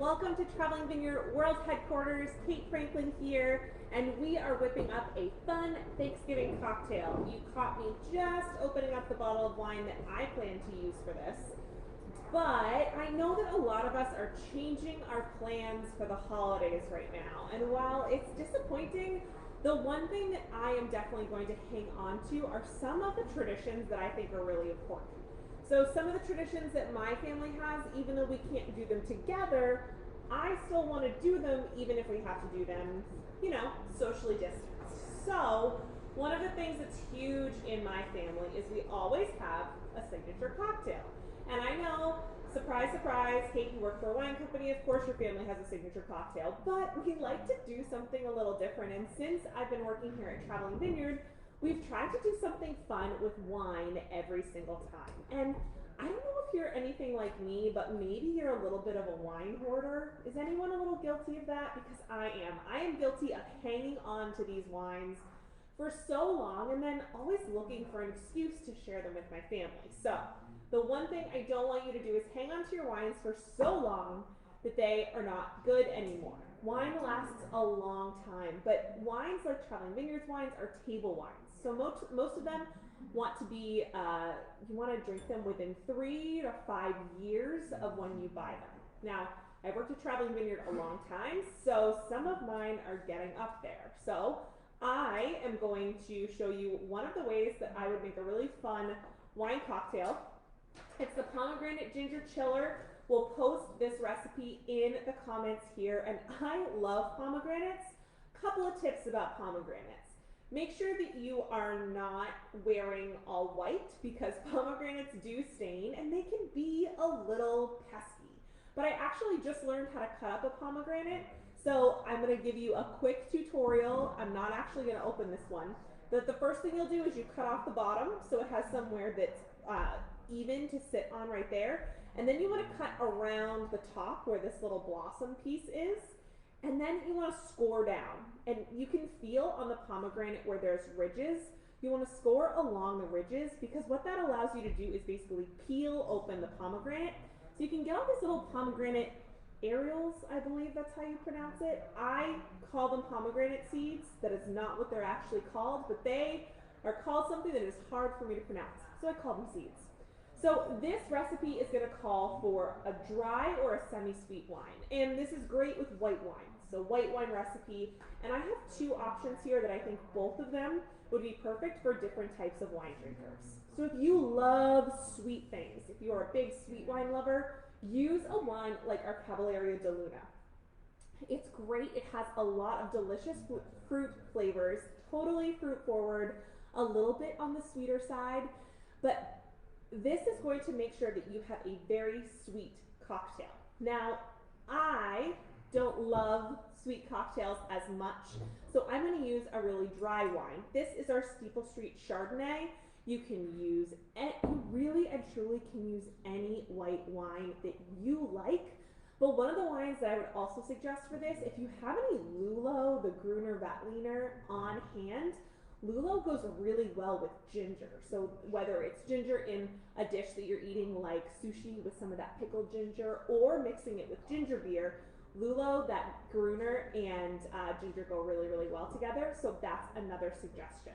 Welcome to Traveling Vineyard World Headquarters. Kate Franklin here, and we are whipping up a fun Thanksgiving cocktail. You caught me just opening up the bottle of wine that I plan to use for this. But I know that a lot of us are changing our plans for the holidays right now. And while it's disappointing, the one thing that I am definitely going to hang on to are some of the traditions that I think are really important. So some of the traditions that my family has, even though we can't do them together, I still want to do them even if we have to do them, socially distanced. So one of the things that's huge in my family is we always have a signature cocktail. And I know, surprise, surprise, Kate, you work for a wine company, of course your family has a signature cocktail, but we like to do something a little different. And since I've been working here at Traveling Vineyard, we've tried to do something fun with wine every single time. And I don't know if you're anything like me, but maybe you're a little bit of a wine hoarder. Is anyone a little guilty of that? Because I am. I am guilty of hanging on to these wines for so long and then always looking for an excuse to share them with my family. So the one thing I don't want you to do is hang on to your wines for so long that they are not good anymore. Wine lasts a long time, but wines like Traveling Vineyards wines are table wines. So most of them want to be, you want to drink them within 3 to 5 years of when you buy them. Now, I've worked at Traveling Vineyard a long time, so some of mine are getting up there. So I am going to show you one of the ways that I would make a really fun wine cocktail. It's the pomegranate ginger chiller. We'll post this recipe in the comments here, and I love pomegranates. Couple of tips about pomegranates. Make sure that you are not wearing all white because pomegranates do stain and they can be a little pesky. But I actually just learned how to cut up a pomegranate, so I'm going to give you a quick tutorial. I'm not actually going to open this one. But the first thing you'll do is you cut off the bottom so it has somewhere that's even to sit on right there. And then you want to cut around the top where this little blossom piece is. And then you want to score down. And you can feel on the pomegranate where there's ridges. You want to score along the ridges because what that allows you to do is basically peel open the pomegranate. So you can get all these little pomegranate aerials, I believe that's how you pronounce it. I call them pomegranate seeds. That is not what they're actually called, but they are called something that is hard for me to pronounce. So I call them seeds. So this recipe is going to call for a dry or a semi-sweet wine. And this is great with white wine. So white wine recipe. And I have 2 options here that I think both of them would be perfect for different types of wine drinkers. So if you love sweet things, if you are a big sweet wine lover, use a wine like our Cavalleria di Luna. It's great. It has a lot of delicious fruit flavors, totally fruit forward, a little bit on the sweeter side, but this is going to make sure that you have a very sweet cocktail. Now, I don't love sweet cocktails as much, so I'm going to use a really dry wine. This is our Steeple Street Chardonnay. You can use, you really and truly can use any white wine that you like. But one of the wines that I would also suggest for this, if you have any Lulo, the Gruner Veltliner on hand, Lulo goes really well with ginger. So whether it's ginger in a dish that you're eating like sushi with some of that pickled ginger or mixing it with ginger beer, Lulo, that Gruner, and ginger go really, really well together. So that's another suggestion.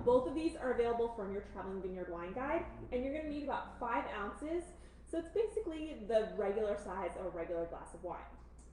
Both of these are available from your Traveling Vineyard wine guide, and you're going to need about 5 ounces. So it's basically the regular size of a regular glass of wine.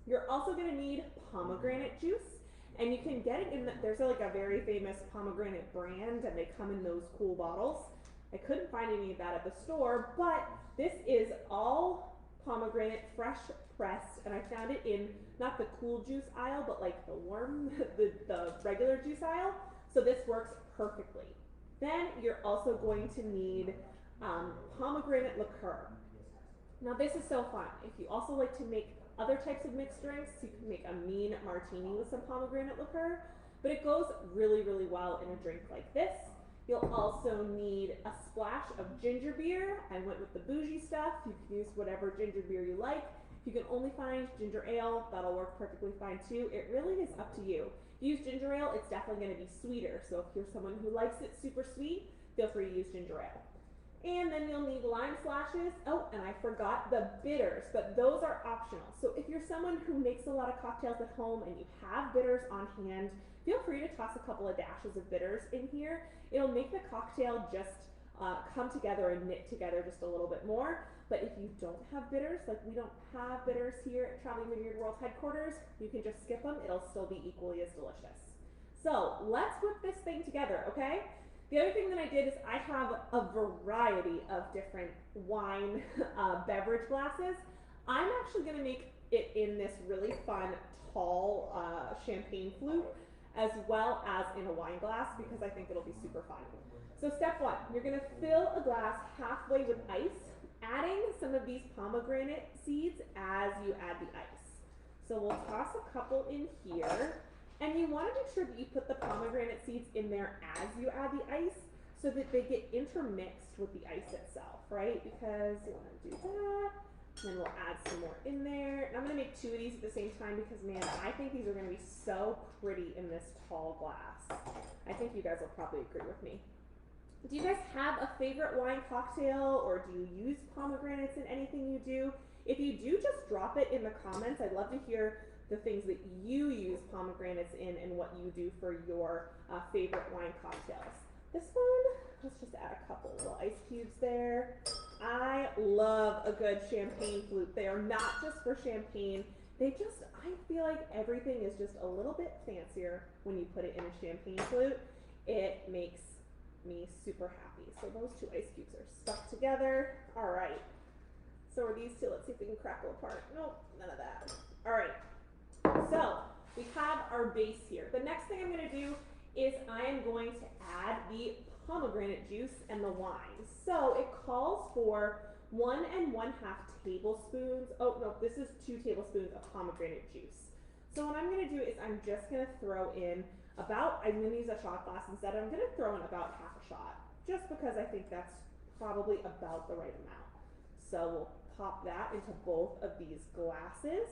You're also going to need pomegranate juice. And you can get it in, there's like a very famous pomegranate brand, and they come in those cool bottles. I couldn't find any of that at the store, but this is all pomegranate, fresh pressed, and I found it in not the cool juice aisle, but like the warm, the regular juice aisle. So this works perfectly. Then you're also going to need pomegranate liqueur. Now this is so fun. If you also like to make other types of mixed drinks, you can make a mean martini with some pomegranate liqueur, but it goes really, really well in a drink like this. You'll also need a splash of ginger beer. I went with the bougie stuff. You can use whatever ginger beer you like. If you can only find ginger ale, that'll work perfectly fine too. It really is up to you. If you use ginger ale, it's definitely going to be sweeter. So if you're someone who likes it super sweet, feel free to use ginger ale. And then you'll need lime slashes. Oh, and I forgot the bitters, but those are optional. So if you're someone who makes a lot of cocktails at home and you have bitters on hand, feel free to toss a couple of dashes of bitters in here. It'll make the cocktail just come together and knit together just a little bit more. But if you don't have bitters, like we don't have bitters here at Traveling Vineyard World headquarters, you can just skip them. It'll still be equally as delicious. So let's whip this thing together, okay? The other thing that I did is I have a variety of different wine beverage glasses. I'm actually going to make it in this really fun tall champagne flute as well as in a wine glass because I think it'll be super fun. So step one, you're going to fill a glass halfway with ice, adding some of these pomegranate seeds as you add the ice. So we'll toss a couple in here. And you want to make sure that you put the pomegranate seeds in there as you add the ice so that they get intermixed with the ice itself, right? Because you want to do that. And then we'll add some more in there. And I'm going to make 2 of these at the same time because, man, I think these are going to be so pretty in this tall glass. I think you guys will probably agree with me. Do you guys have a favorite wine cocktail or do you use pomegranates in anything you do? If you do, just drop it in the comments. I'd love to hear the things that you use pomegranates in and what you do for your favorite wine cocktails. This one, let's just add a couple little ice cubes there. I love a good champagne flute. They are not just for champagne. I feel like everything is just a little bit fancier when you put it in a champagne flute. It makes me super happy. So those 2 ice cubes are stuck together. All right. So are these 2? Let's see if we can crackle apart. Nope, none of that. All right. So we have our base here. The next thing I'm going to do is I am going to add the pomegranate juice and the wine. So it calls for 1 1/2 tablespoons. Oh no, this is 2 tablespoons of pomegranate juice. So what I'm going to do is I'm just going to throw in I'm going to use a shot glass instead. I'm going to throw in about half a shot just because I think that's probably about the right amount. So we'll pop that into both of these glasses.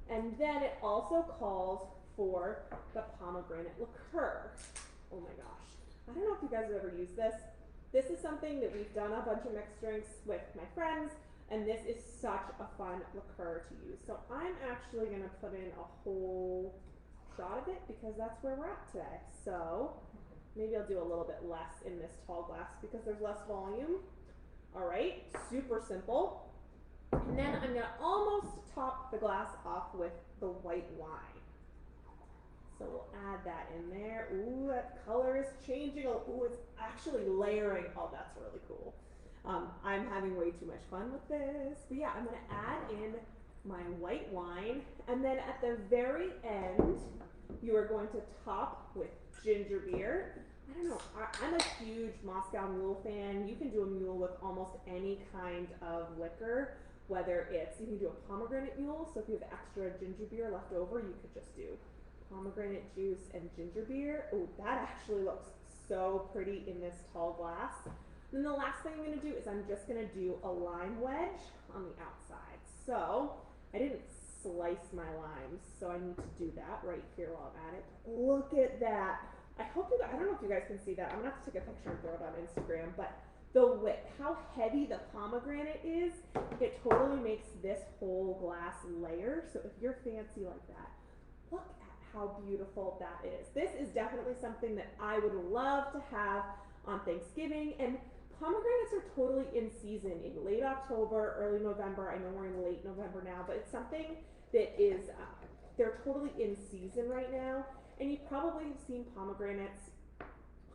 And then it also calls for the pomegranate liqueur. Oh my gosh. I don't know if you guys have ever used this. This is something that we've done a bunch of mixed drinks with my friends, and this is such a fun liqueur to use. So I'm actually going to put in a whole shot of it because that's where we're at today. So maybe I'll do a little bit less in this tall glass because there's less volume. All right, super simple. And then I'm going to almost top the glass off with the white wine. So we'll add that in there. Ooh, that color is changing. Ooh, it's actually layering. Oh, that's really cool. I'm having way too much fun with this. But yeah, I'm going to add in my white wine. And then at the very end, you are going to top with ginger beer. I don't know, I'm a huge Moscow Mule fan. You can do a mule with almost any kind of liquor, whether it's, you can do a pomegranate mule, so if you have extra ginger beer left over, you could just do pomegranate juice and ginger beer. Oh, that actually looks so pretty in this tall glass. Then the last thing I'm going to do is I'm just going to do a lime wedge on the outside. So I didn't slice my limes, so I need to do that right here while I'm at it. Look at that. I don't know if you guys can see that. I'm going to have to take a picture and throw it on Instagram, but the width, how heavy the pomegranate is, it totally makes this whole glass layer. So if you're fancy like that, look at how beautiful that is. This is definitely something that I would love to have on Thanksgiving. And pomegranates are totally in season in late October, early November. I know we're in late November now, but it's something that is, they're totally in season right now. And you probably have seen pomegranates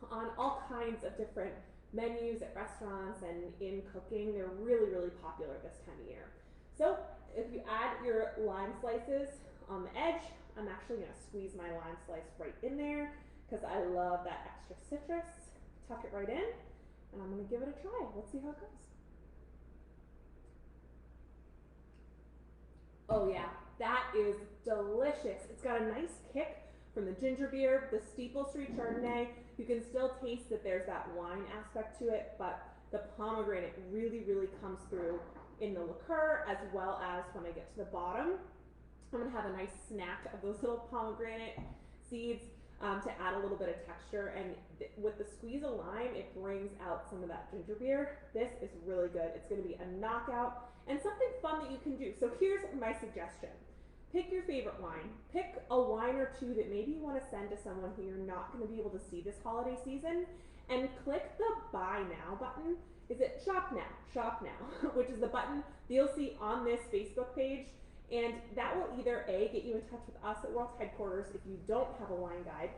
on all kinds of different menus at restaurants and in cooking. They're really, really popular this time of year. So if you add your lime slices on the edge, I'm actually going to squeeze my lime slice right in there because I love that extra citrus. Tuck it right in, and I'm going to give it a try. Let's see how it goes. Oh yeah, that is delicious. It's got a nice kick from the ginger beer, the Steeple Street Chardonnay. You can still taste that there's that wine aspect to it, but the pomegranate really, really comes through in the liqueur, as well as when I get to the bottom. I'm gonna have a nice snack of those little pomegranate seeds. to add a little bit of texture. And with the squeeze of lime, it brings out some of that ginger beer. This is really good. It's going to be a knockout and something fun that you can do. So here's my suggestion. Pick your favorite wine. Pick a wine or two that maybe you want to send to someone who you're not going to be able to see this holiday season, and click the Buy Now button. Is it Shop Now? Shop Now, which is the button that you'll see on this Facebook page. And that will either A, get you in touch with us at World Headquarters if you don't have a wine guide.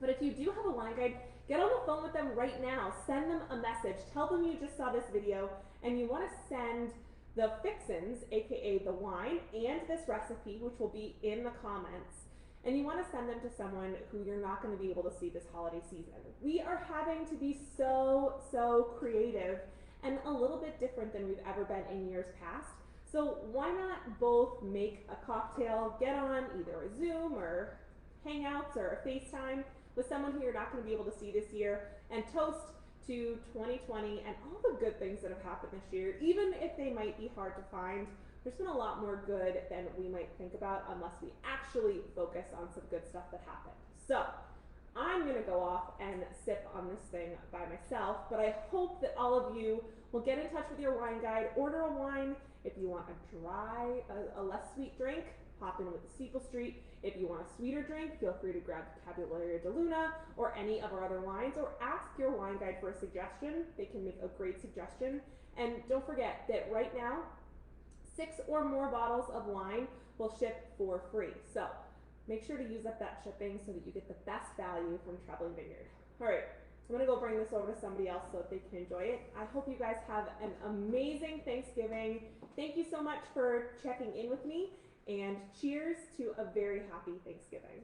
But if you do have a wine guide, get on the phone with them right now. Send them a message. Tell them you just saw this video and you want to send the fixins, aka the wine, and this recipe, which will be in the comments, and you want to send them to someone who you're not going to be able to see this holiday season. We are having to be so creative and a little bit different than we've ever been in years past. So why not both make a cocktail, get on either a Zoom or Hangouts or a FaceTime with someone who you're not going to be able to see this year, and toast to 2020 and all the good things that have happened this year. Even if they might be hard to find, there's been a lot more good than we might think about unless we actually focus on some good stuff that happened. So I'm gonna go off and sip on this thing by myself, but I hope that all of you will get in touch with your wine guide, order a wine. If you want a dry, a less sweet drink, hop in with the Steeple Street. If you want a sweeter drink, feel free to grab Tabularia de Luna or any of our other wines, or ask your wine guide for a suggestion. They can make a great suggestion. And don't forget that right now, 6 or more bottles of wine will ship for free. So make sure to use up that shipping so that you get the best value from Trebling Vineyard. All right, I'm gonna go bring this over to somebody else so that they can enjoy it. I hope you guys have an amazing Thanksgiving. Thank you so much for checking in with me, and cheers to a very happy Thanksgiving.